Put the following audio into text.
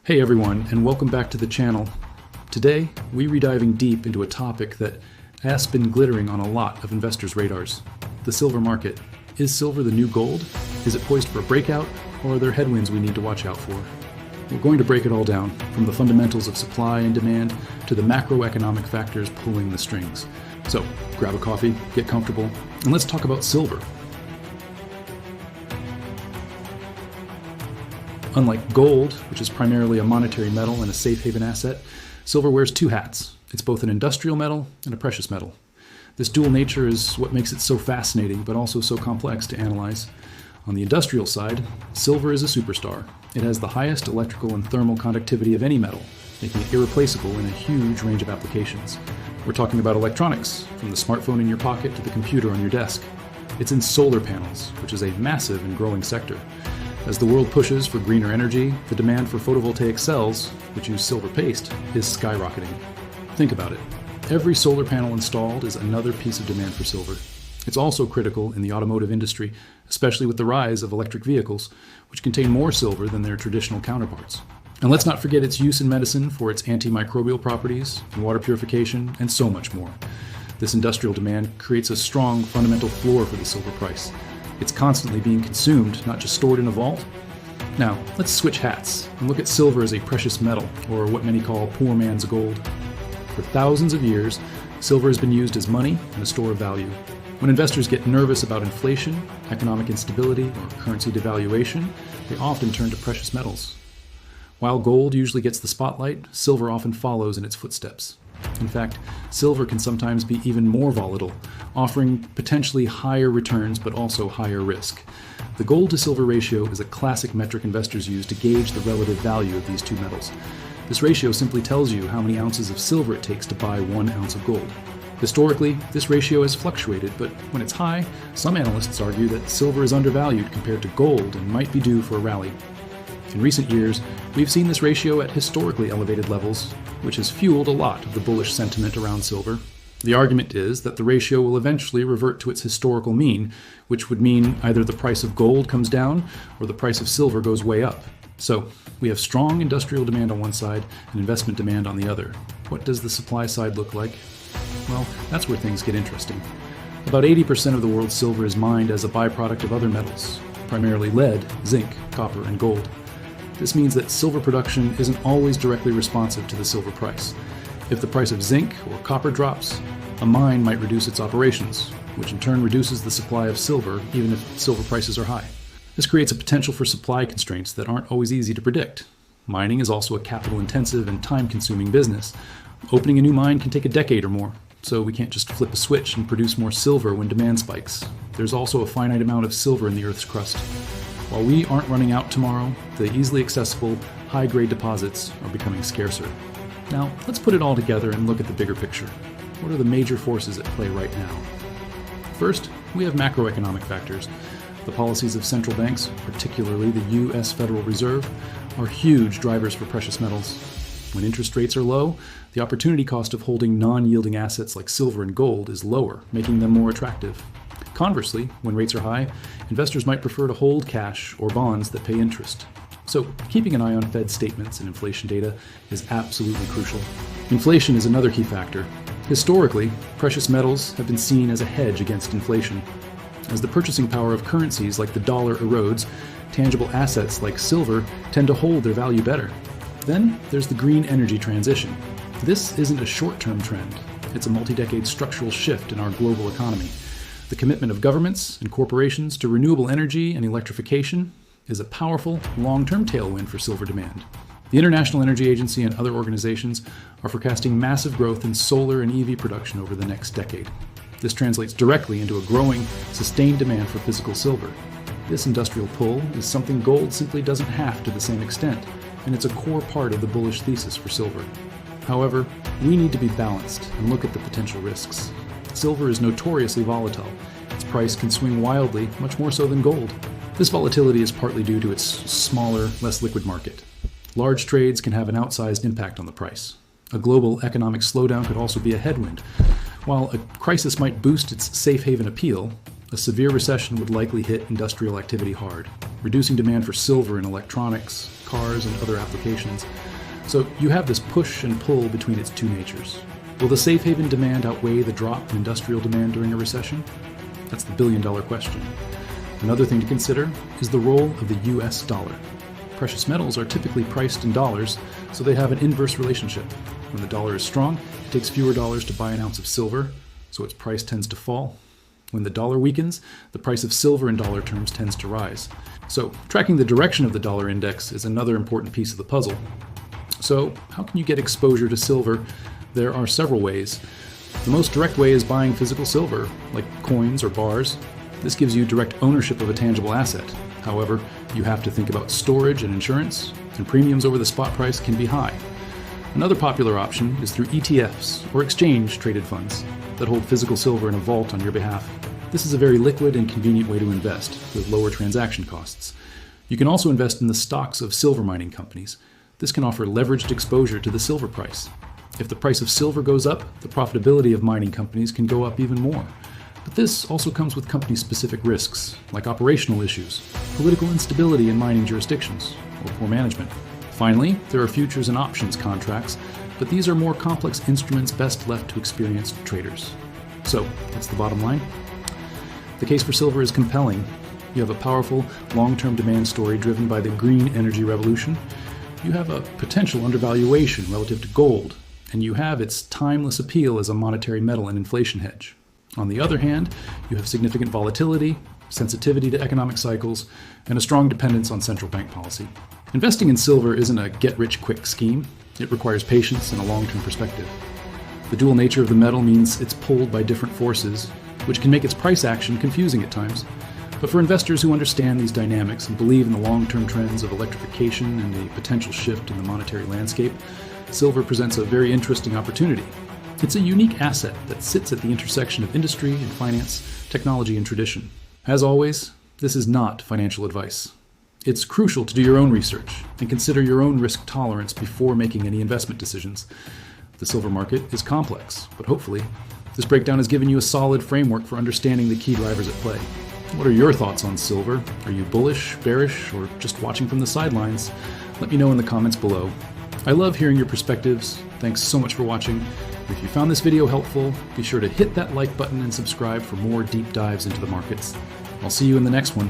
Hey everyone, and welcome back to the channel. Today, we're rediving deep into a topic that has been glittering on a lot of investors' radars: the silver market. Is silver the new gold? Is it poised for a breakout, or are there headwinds we need to watch out for? We're going to break it all down, from the fundamentals of supply and demand to the macroeconomic factors pulling the strings. So, grab a coffee, get comfortable, and let's talk about silver. Unlike gold, which is primarily a monetary metal and a safe haven asset, silver wears two hats. It's both an industrial metal and a precious metal. This dual nature is what makes it so fascinating, but also so complex to analyze. On the industrial side, silver is a superstar. It has the highest electrical and thermal conductivity of any metal, making it irreplaceable in a huge range of applications. We're talking about electronics, from the smartphone in your pocket to the computer on your desk. It's in solar panels, which is a massive and growing sector. As the world pushes for greener energy, the demand for photovoltaic cells, which use silver paste, is skyrocketing. Think about it. Every solar panel installed is another piece of demand for silver. It's also critical in the automotive industry, especially with the rise of electric vehicles, which contain more silver than their traditional counterparts. And let's not forget its use in medicine for its antimicrobial properties, and water purification, and so much more. This industrial demand creates a strong fundamental floor for the silver price. It's constantly being consumed, not just stored in a vault. Now, let's switch hats and look at silver as a precious metal, or what many call poor man's gold. For thousands of years, silver has been used as money and a store of value. When investors get nervous about inflation, economic instability, or currency devaluation, they often turn to precious metals. While gold usually gets the spotlight, silver often follows in its footsteps. In fact, silver can sometimes be even more volatile, offering potentially higher returns but also higher risk. The gold to silver ratio is a classic metric investors use to gauge the relative value of these two metals. This ratio simply tells you how many ounces of silver it takes to buy 1 ounce of gold. Historically, this ratio has fluctuated, but when it's high, some analysts argue that silver is undervalued compared to gold and might be due for a rally. In recent years, we've seen this ratio at historically elevated levels, which has fueled a lot of the bullish sentiment around silver. The argument is that the ratio will eventually revert to its historical mean, which would mean either the price of gold comes down or the price of silver goes way up. So, we have strong industrial demand on one side and investment demand on the other. What does the supply side look like? Well, that's where things get interesting. About 80% of the world's silver is mined as a byproduct of other metals, primarily lead, zinc, copper, and gold. This means that silver production isn't always directly responsive to the silver price. If the price of zinc or copper drops, a mine might reduce its operations, which in turn reduces the supply of silver even if silver prices are high. This creates a potential for supply constraints that aren't always easy to predict. Mining is also a capital-intensive and time-consuming business. Opening a new mine can take a decade or more, so we can't just flip a switch and produce more silver when demand spikes. There's also a finite amount of silver in the Earth's crust. While we aren't running out tomorrow, the easily accessible, high-grade deposits are becoming scarcer. Now, let's put it all together and look at the bigger picture. What are the major forces at play right now? First, we have macroeconomic factors. The policies of central banks, particularly the U.S. Federal Reserve, are huge drivers for precious metals. When interest rates are low, the opportunity cost of holding non-yielding assets like silver and gold is lower, making them more attractive. Conversely, when rates are high, investors might prefer to hold cash or bonds that pay interest. So, keeping an eye on Fed statements and inflation data is absolutely crucial. Inflation is another key factor. Historically, precious metals have been seen as a hedge against inflation. As the purchasing power of currencies like the dollar erodes, tangible assets like silver tend to hold their value better. Then there's the green energy transition. This isn't a short-term trend. It's a multi-decade structural shift in our global economy. The commitment of governments and corporations to renewable energy and electrification is a powerful, long-term tailwind for silver demand. The International Energy Agency and other organizations are forecasting massive growth in solar and EV production over the next decade. This translates directly into a growing, sustained demand for physical silver. This industrial pull is something gold simply doesn't have to the same extent, and it's a core part of the bullish thesis for silver. However, we need to be balanced and look at the potential risks. Silver is notoriously volatile. Its price can swing wildly, much more so than gold. This volatility is partly due to its smaller, less liquid market. Large trades can have an outsized impact on the price. A global economic slowdown could also be a headwind. While a crisis might boost its safe haven appeal, a severe recession would likely hit industrial activity hard, reducing demand for silver in electronics, cars, and other applications. So you have this push and pull between its two natures. Will the safe haven demand outweigh the drop in industrial demand during a recession? That's the billion-dollar question. Another thing to consider is the role of the US dollar. Precious metals are typically priced in dollars, so they have an inverse relationship. When the dollar is strong, it takes fewer dollars to buy an ounce of silver, so its price tends to fall. When the dollar weakens, the price of silver in dollar terms tends to rise. So, tracking the direction of the dollar index is another important piece of the puzzle. So, how can you get exposure to silver? There are several ways. The most direct way is buying physical silver, like coins or bars. This gives you direct ownership of a tangible asset. However, you have to think about storage and insurance, and premiums over the spot price can be high. Another popular option is through ETFs, or exchange-traded funds, that hold physical silver in a vault on your behalf. This is a very liquid and convenient way to invest, with lower transaction costs. You can also invest in the stocks of silver mining companies. This can offer leveraged exposure to the silver price. If the price of silver goes up, the profitability of mining companies can go up even more. But this also comes with company-specific risks, like operational issues, political instability in mining jurisdictions, or poor management. Finally, there are futures and options contracts, but these are more complex instruments best left to experienced traders. So, what's the bottom line? The case for silver is compelling. You have a powerful, long-term demand story driven by the green energy revolution. You have a potential undervaluation relative to gold, and you have its timeless appeal as a monetary metal and inflation hedge. On the other hand, you have significant volatility, sensitivity to economic cycles, and a strong dependence on central bank policy. Investing in silver isn't a get-rich-quick scheme. It requires patience and a long-term perspective. The dual nature of the metal means it's pulled by different forces, which can make its price action confusing at times. But for investors who understand these dynamics and believe in the long-term trends of electrification and the potential shift in the monetary landscape, silver presents a very interesting opportunity. It's a unique asset that sits at the intersection of industry and finance, technology and tradition. As always, this is not financial advice. It's crucial to do your own research and consider your own risk tolerance before making any investment decisions. The silver market is complex, but hopefully, this breakdown has given you a solid framework for understanding the key drivers at play. What are your thoughts on silver? Are you bullish, bearish, or just watching from the sidelines? Let me know in the comments below. I love hearing your perspectives. Thanks so much for watching. If you found this video helpful, be sure to hit that like button and subscribe for more deep dives into the markets. I'll see you in the next one.